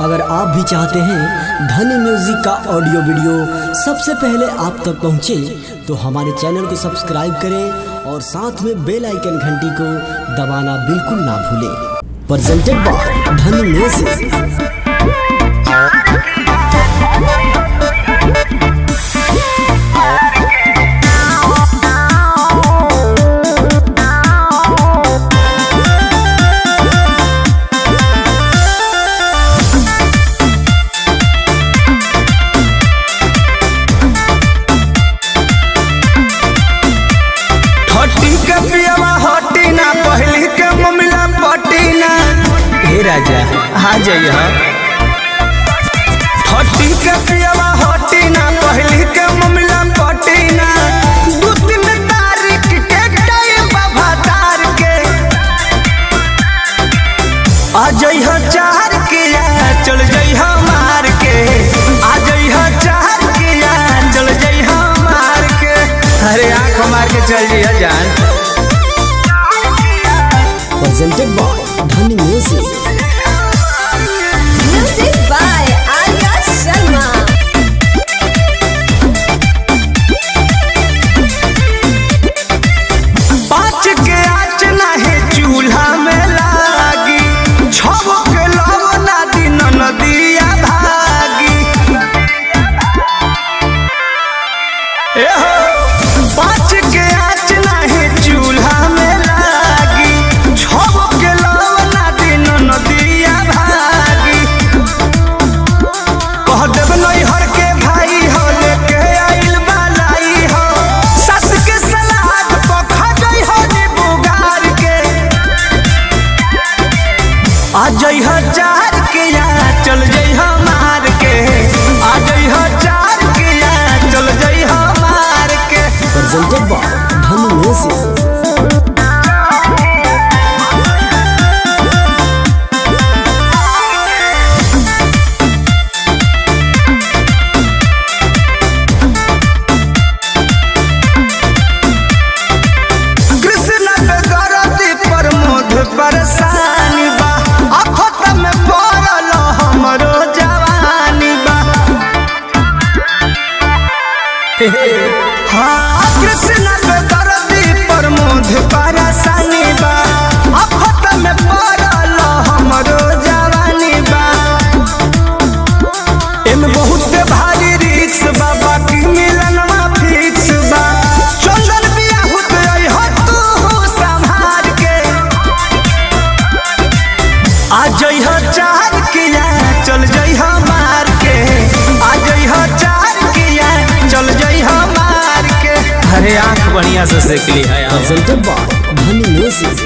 अगर आप भी चाहते हैं धनी म्यूजिक का ऑडियो वीडियो सबसे पहले आप तक पहुंचे तो हमारे चैनल को सब्सक्राइब करें और साथ में बेल आइकन घंटी को दबाना बिल्कुल ना भूलें। प्रेजेंटेड बाय धनी म्यूजिक। पहली के ममिला पटीना हे राजा आ जाइए हटी के पियावा हटीना पहली के ममिला पटीना 2-3 तारीख के टाइम बाबा तार के आ जाइए 4 के चल जाइए मार के आ जाइए 4 के चल जाइए मार के अरे आँख मार के चल जाइए जान। Presented by Dhani Music. Music by Arya Sharma. पाँच के आँच नाहे चूल्हा में लागी 6 के लव ना दिन नदिया भागी। एहो 5 के आँच नाहे चूल्हा में आ जाइए 4 के चल जाइए मार के आ जाइए 4 के चल जाइए मार के। Presented by Dhani Music. Krishna पे गरती पर मोध परेशानी बा आफत में पड़ल हमरो जवानी बा। हाँ कृष्ण पे गरती पर मोध परेशानी बा आफत में पड़ल हमरो जवानी बा। एमे बहुत भारी रिक्स बा बाकी मिलनवा फिक्स बा। चंदन बियाहुत रही हो तू संभाल के आ जाइए 4 के चल जाइए मार के आ जाइए 4 के चल जाइए मार के। अरे आँख बढ़िया से सेक ली है। Presented by Dhani Music.